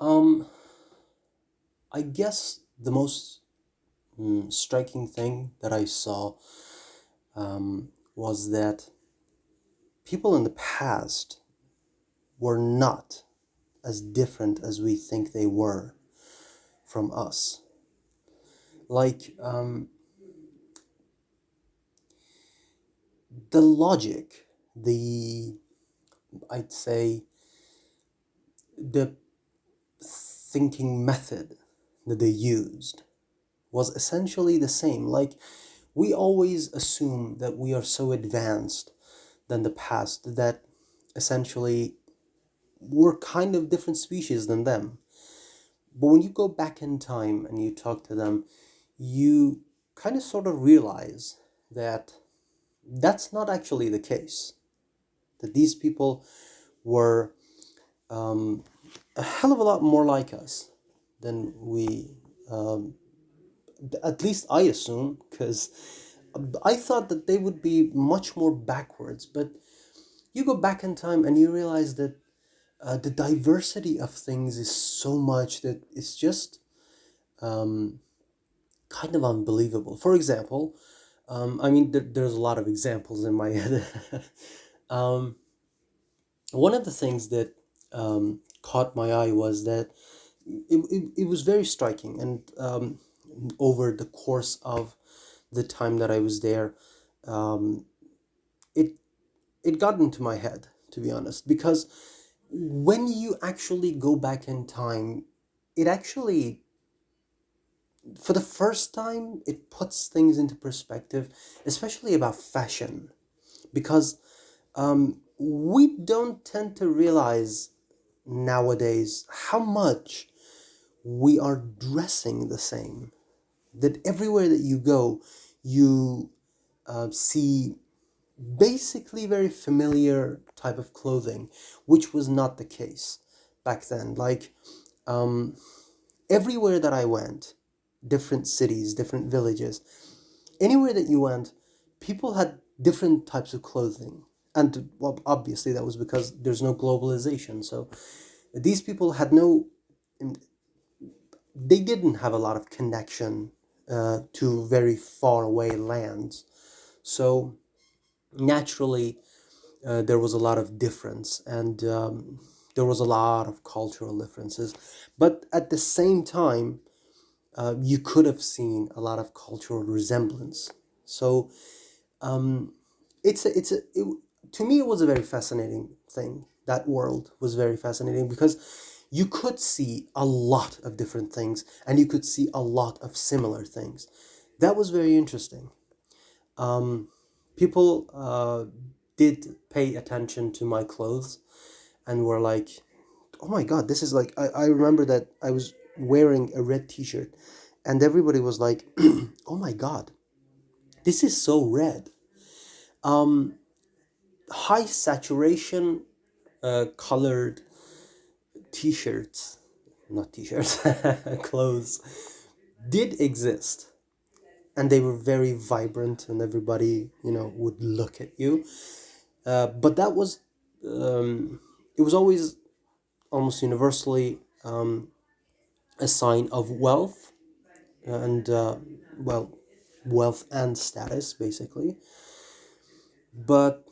Um, I guess the most striking thing that I saw was that people in the past were not as different as we think they were from us. Like, the logic, I'd say, the thinking method that they used was essentially the same. Like, we always assume that we are so advanced than the past that essentially we're kind of different species than them. But when you go back in time and you talk to them, you kind of sort of realize that that's not actually the case. That these people were um, a hell of a lot more like us than we, um, at least I assume, because I thought that they would be much more backwards. But you go back in time and you realize that the diversity of things is so much that it's just um, kind of unbelievable. For example, I mean, there's a lot of examples in my head. um, One of the things that caught my eye was that it was very striking, and over the course of the time that I was there, um, it it got into my head, to be honest, because when you actually go back in time, it actually, for the first time, it puts things into perspective, especially about fashion, because we don't tend to realize nowadays how much we are dressing the same. That everywhere that you go, you see basically very familiar type of clothing, which was not the case back then. Like, um, everywhere that I went, different cities, different villages, anywhere that you went, people had different types of clothing. And well, obviously that was because there's no globalization. So these people had no, they didn't have a lot of connection to very far away lands. So naturally, there was a lot of difference, and there was a lot of cultural differences. But at the same time, you could have seen a lot of cultural resemblance. So um, to me, it was a very fascinating thing. That world was very fascinating because you could see a lot of different things and you could see a lot of similar things. That was very interesting. Um, People did pay attention to my clothes and were like, oh my God, this is like, I remember that I was wearing a red t-shirt and everybody was like, oh my God, this is so red. Um, High saturation colored t-shirts, not t-shirts, clothes did exist, and they were very vibrant and everybody, would look at you. But that was, it was always almost universally a sign of wealth and, well, wealth and status, basically. But,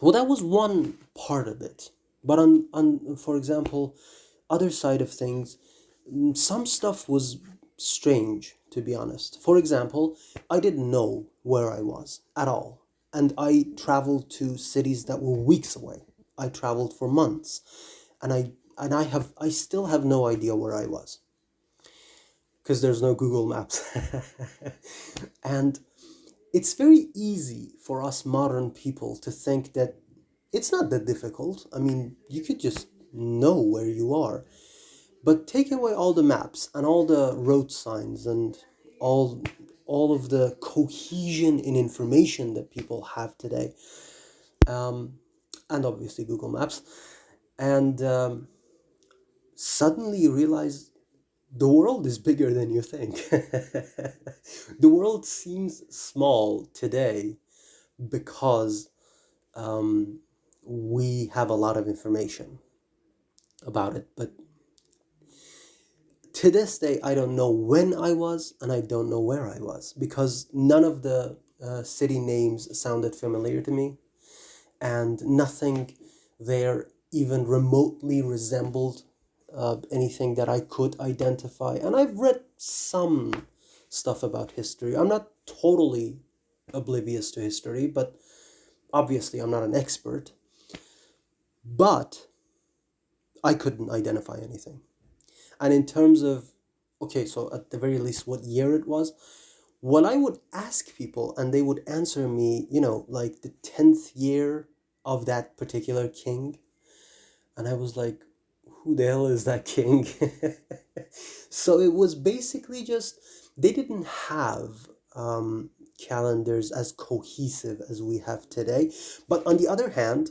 well, that was one part of it. But for example, other side of things, some stuff was strange, to be honest. For example, I didn't know where I was at all. And I traveled to cities that were weeks away. I traveled for months. And I still have no idea where I was because there's no Google Maps. And it's very easy for us modern people to think that it's not that difficult. I mean, you could just know where you are. But take away all the maps and all the road signs and all all of the cohesion in information that people have today, um, and obviously Google Maps, and suddenly you realize the world is bigger than you think. The world seems small today because we have a lot of information about it, but To this day, I don't know when I was, and I don't know where I was, because none of the city names sounded familiar to me, and nothing there even remotely resembled anything that I could identify. And I've read some stuff about history. I'm not totally oblivious to history, but obviously I'm not an expert. But I couldn't identify anything. And in terms of, okay, so at the very least, what year it was, when I would ask people and they would answer me, like the 10th year of that particular king, and I was like, who the hell is that king? So it was basically just, they didn't have calendars as cohesive as we have today. But on the other hand,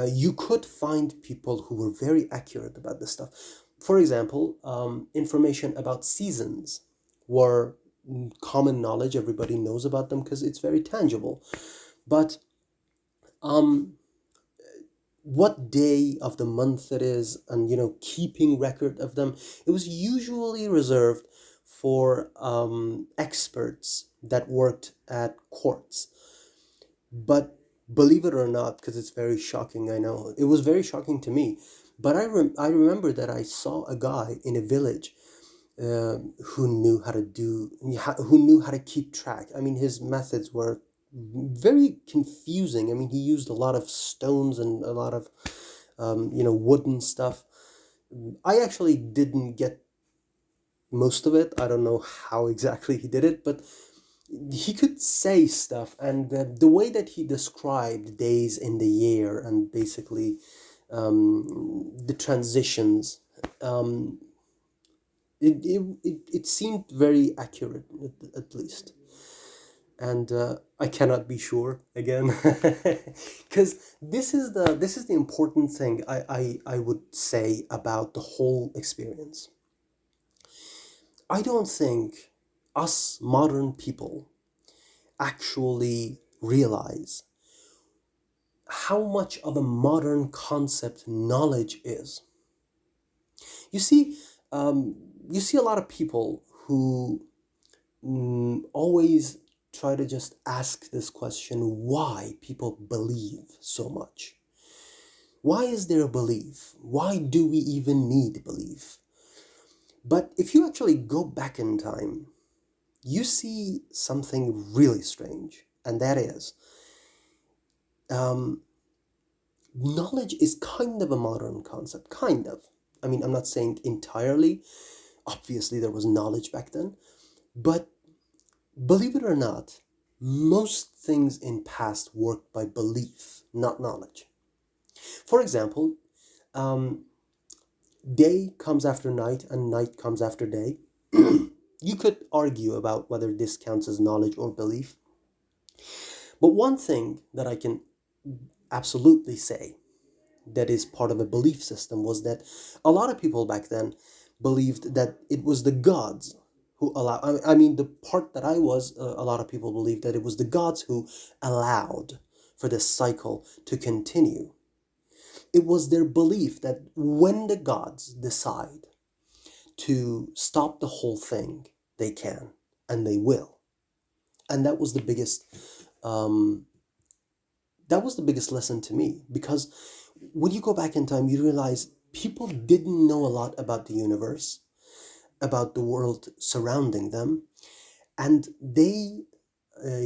you could find people who were very accurate about this stuff. For example, information about seasons were common knowledge. Everybody knows about them because it's very tangible. But um, what day of the month it is, and keeping record of them, it was usually reserved for experts that worked at courts. But believe it or not, because it's very shocking, I know it was very shocking to me, but I remember that I saw a guy in a village who knew how to who knew how to keep track. I mean, his methods were very confusing. I mean, he used a lot of stones and a lot of wooden stuff. I actually didn't get most of it. I don't know how exactly he did it, but he could say stuff, and the way that he described days in the year and basically the transitions, um, it seemed very accurate, at least. And I cannot be sure again, because this is the important thing I would say about the whole experience. I don't think us modern people actually realize how much of a modern concept knowledge is. You see, you see a lot of people who always try to just ask this question: why people believe so much? Why is there a belief? Why do we even need belief? But if you actually go back in time, you see something really strange, and that is, um, knowledge is kind of a modern concept, kind of. I mean, I'm not saying entirely. Obviously, there was knowledge back then. But believe it or not, most things in past worked by belief, not knowledge. For example, um, day comes after night and night comes after day. You could argue about whether this counts as knowledge or belief. But one thing that I can absolutely say that is part of a belief system was that a lot of people back then believed that it was the gods who allow. I mean, the part that I was, a lot of people believed that it was the gods who allowed for this cycle to continue. It was their belief that when the gods decide to stop the whole thing, they can, and they will. And um, that was the biggest lesson to me, because when you go back in time, you realize people didn't know a lot about the universe, about the world surrounding them, and uh,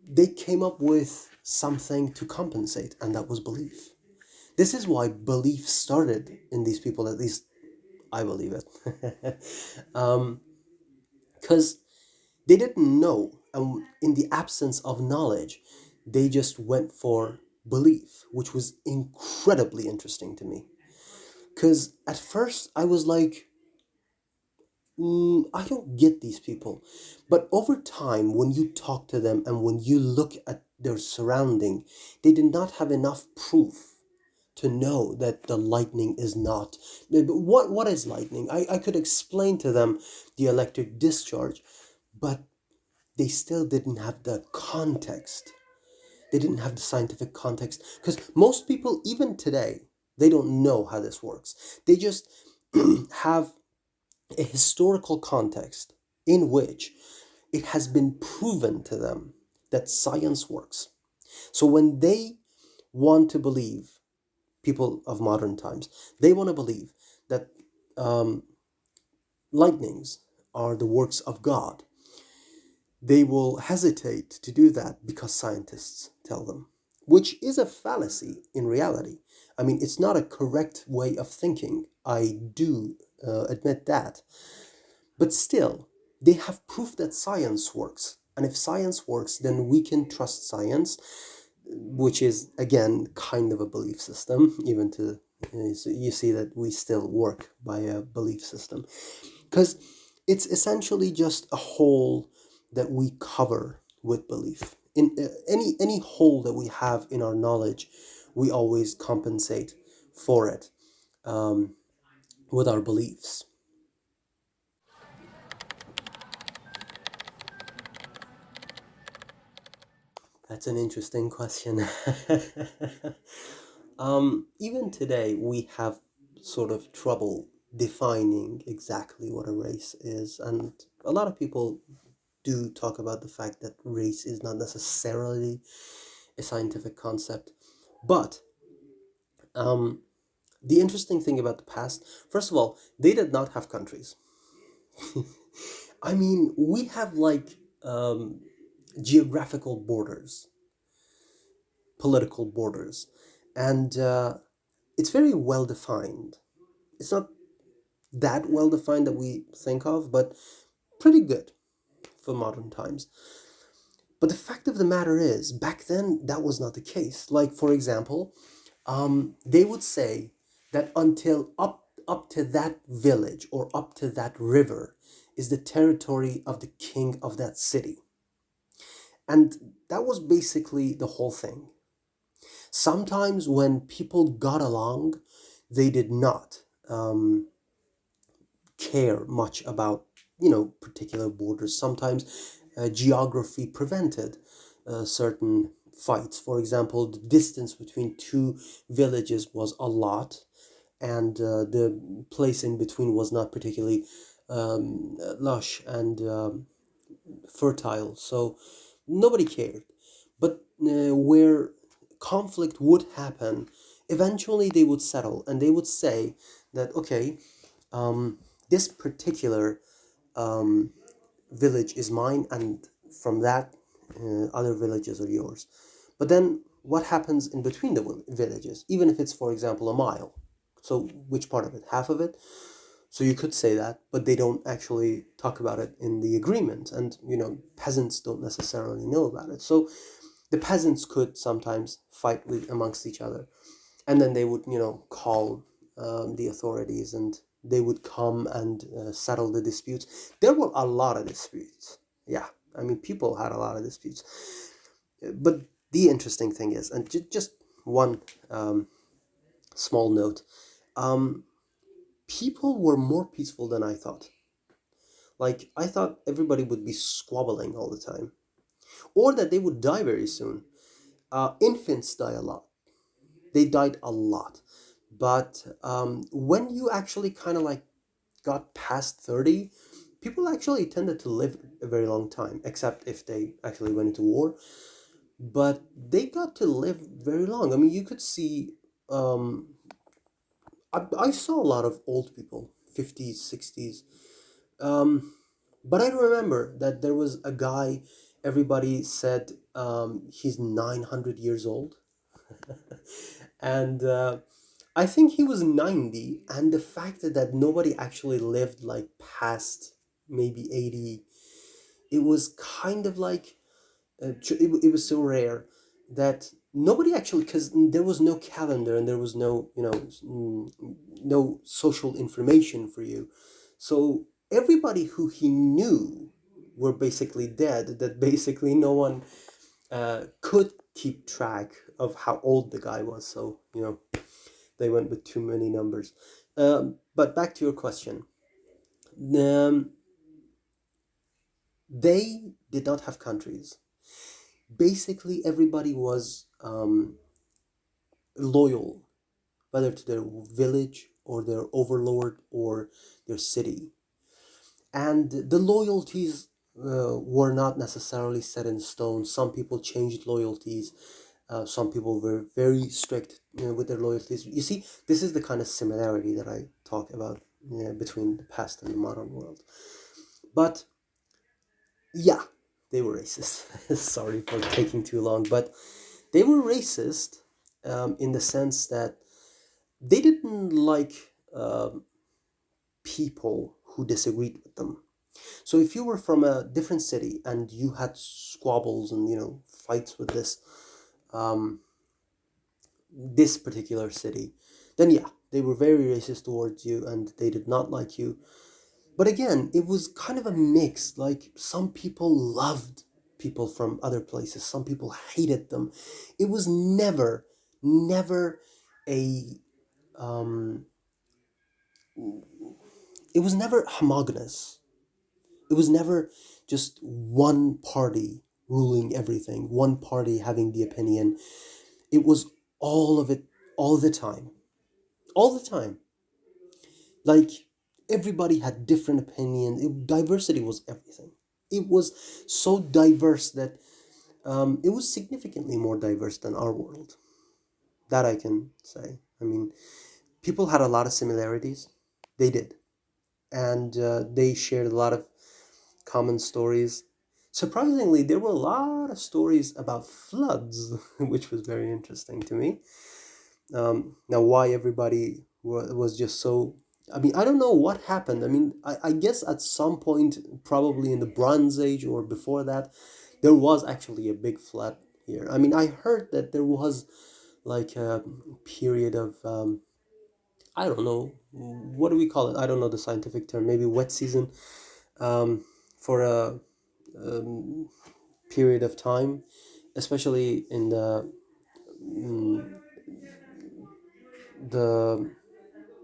they came up with something to compensate, and that was belief. This is why belief started in these people, at least I believe it. Because they didn't know, and in the absence of knowledge, they just went for belief, which was incredibly interesting to me. Because at first I was like, I don't get these people. But over time, when you talk to them and when you look at their surrounding, they did not have enough proof to know that the lightning is not. What is lightning? I could explain to them the electric discharge, but they still didn't have the context. They didn't have the scientific context. Because most people, even today, they don't know how this works. They just have a historical context in which it has been proven to them that science works. So when they want to believe, people of modern times, they want to believe that um, lightnings are the works of God, they will hesitate to do that because scientists tell them, which is a fallacy in reality. I mean, it's not a correct way of thinking. I do admit that. But still, they have proof that science works. And if science works, then we can trust science, which is, again, kind of a belief system, even to, so you see that we still work by a belief system. Because it's essentially just a hole that we cover with belief. In any hole that we have in our knowledge, we always compensate for it um, with our beliefs. That's an interesting question. Even today, we have sort of trouble defining exactly what a race is, and a lot of people do talk about the fact that race is not necessarily a scientific concept. But um, the interesting thing about the past, first of all, they did not have countries. I mean, we have like geographical borders, political borders, and it's very well defined. It's not that well defined that we think of, but pretty good for modern times. But the fact of the matter is, back then, that was not the case. Like, for example, they would say that until up to that village or up to that river is the territory of the king of that city. And that was basically the whole thing. Sometimes when people got along, they did not care much about, particular borders. Sometimes geography prevented certain fights. For example, the distance between two villages was a lot, and the place in between was not particularly lush and fertile, so nobody cared. But where conflict would happen, eventually they would settle and they would say that, okay, this particular um, village is mine, and from that, other villages are yours. But then what happens in between the villages, even if it's, for example, a mile? So, which part of it? Half of it? So you could say that, but they don't actually talk about it in the agreement. And, peasants don't necessarily know about it. So the peasants could sometimes fight with amongst each other. And then they would, call the authorities, and they would come and settle the disputes. There were a lot of disputes. Yeah, I mean, people had a lot of disputes. But the interesting thing is, and just one small note, um, people were more peaceful than I thought. Like, I thought everybody would be squabbling all the time, or that they would die very soon. Infants die a lot. They died a lot. But when you actually kind of like got past 30, people actually tended to live a very long time, except if they actually went into war. But they got to live very long. I mean, you could see, um, I saw a lot of old people, 50s, 60s. Um, but I remember that there was a guy, everybody said he's 900 years old. And I think he was 90. And the fact that nobody actually lived like past maybe 80, it was kind of like, it was so rare that nobody actually, because there was no calendar and there was no, no social information for you. So everybody who he knew were basically dead, that basically no one could keep track of how old the guy was. So, they went with too many numbers. But back to your question. Um, they did not have countries. Basically, everybody was loyal, whether to their village or their overlord or their city. and the loyalties were not necessarily set in stone. Some people changed loyalties. Some people were very strict, with their loyalties. You see, this is the kind of similarity that I talk about, between the past and the modern world. But yeah, they were racist. Sorry for taking too long, but they were racist, in the sense that they didn't like people who disagreed with them. So if you were from a different city and you had squabbles and fights with um, this particular city, then yeah, they were very racist towards you and they did not like you. But again, it was kind of a mix. Like, some people loved people from other places, some people hated them. It was never a um, it was never homogenous. It was never just one party ruling everything, one party having the opinion. It was all of it, all the time. All the time. Like, everybody had different opinions. Diversity was everything. It was so diverse that it was significantly more diverse than our world. That I can say. I mean, people had a lot of similarities. They did. And they shared a lot of common stories. Surprisingly, there were a lot of stories about floods, which was very interesting to me. Now, why everybody was just so. I mean, I don't know what happened. I mean, I guess at some point, probably in the Bronze Age or before that, there was actually a big flood here. I mean, I heard that there was like a period of, I don't know, what do we call it? I don't know the scientific term, maybe wet season, for a um, period of time, especially in the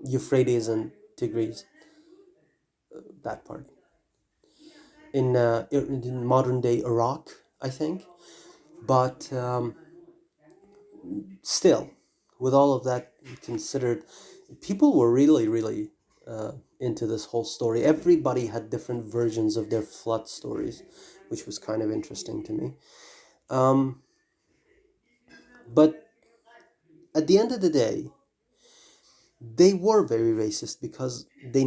Euphrates and Tigris, that part in modern day Iraq, I think. But still, with all of that considered, people were really into this whole story. Everybody had different versions of their flood stories, which was kind of interesting to me. Um, but at the end of the day, they were very racist because they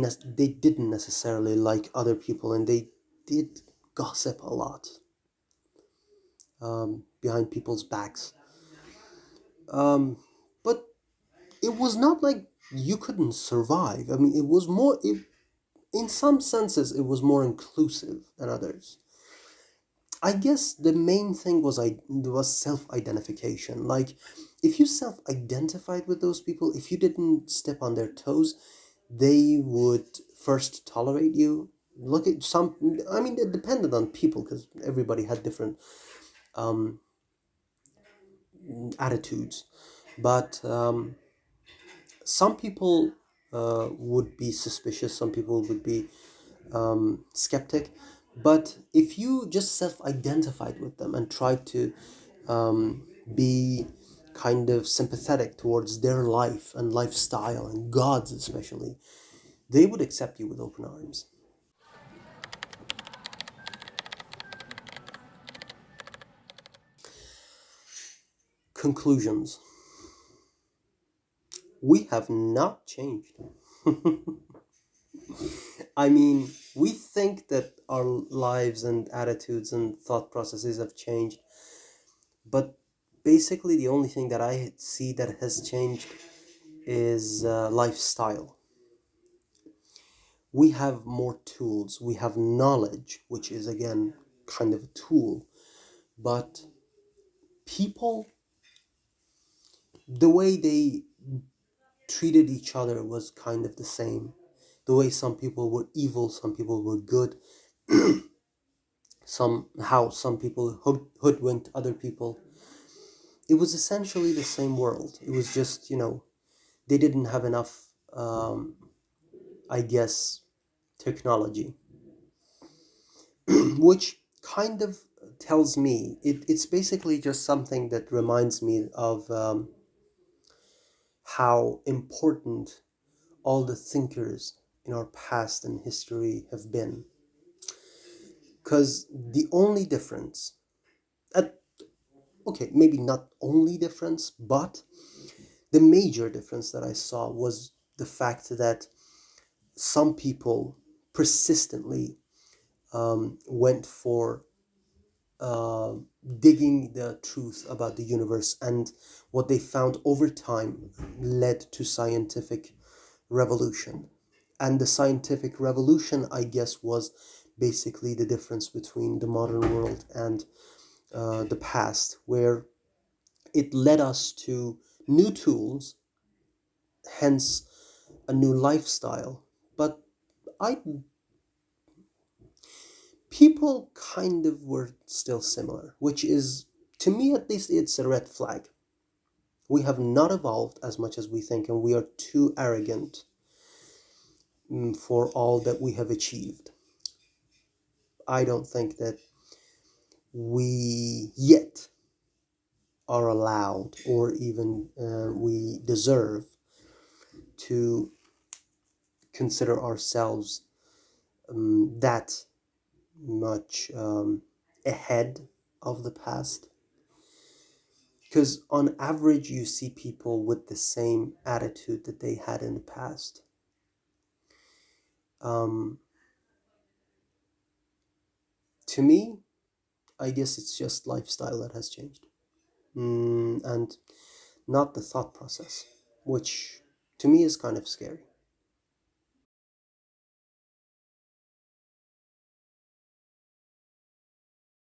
didn't necessarily like other people, and they did gossip a lot, behind people's backs. Um, but it was not like you couldn't survive. I mean, it was more. In some senses, it was more inclusive than others. I guess the main thing was self-identification. Like, if you self-identified with those people, if you didn't step on their toes, they would first tolerate you. Look at some. I mean, it depended on people because everybody had different um, attitudes. But some people would be suspicious. Some people would be skeptic. But if you just self-identified with them and tried to be kind of sympathetic towards their life and lifestyle and gods especially, they would accept you with open arms. Conclusions. We have not changed. I mean, we think that our lives and attitudes and thought processes have changed, but basically the only thing that I see that has changed is lifestyle. We have more tools, we have knowledge, which is again kind of a tool, but people, the way they treated each other was kind of the same. The way some people were evil, some people were good, somehow some people hoodwinked other people. It was essentially the same world. It was just, they didn't have enough, I guess, technology, which kind of tells me it's basically just something that reminds me of how important all the thinkers in our past and history have been. Because the only difference, at, okay, maybe not only difference, but the major difference that I saw was the fact that some people persistently went for uh, digging the truth about the universe, and what they found over time led to scientific revolution. And the scientific revolution, I guess, was basically the difference between the modern world and the past, where it led us to new tools, hence a new lifestyle. But I people kind of were still similar, which is, to me at least, it's a red flag. We have not evolved as much as we think, and we are too arrogant for all that we have achieved. I don't think that we yet are allowed, or even we deserve, to consider ourselves that much ahead of the past. Because on average, you see people with the same attitude that they had in the past. Um, to me, I guess it's just lifestyle that has changed, and not the thought process, which to me is kind of scary.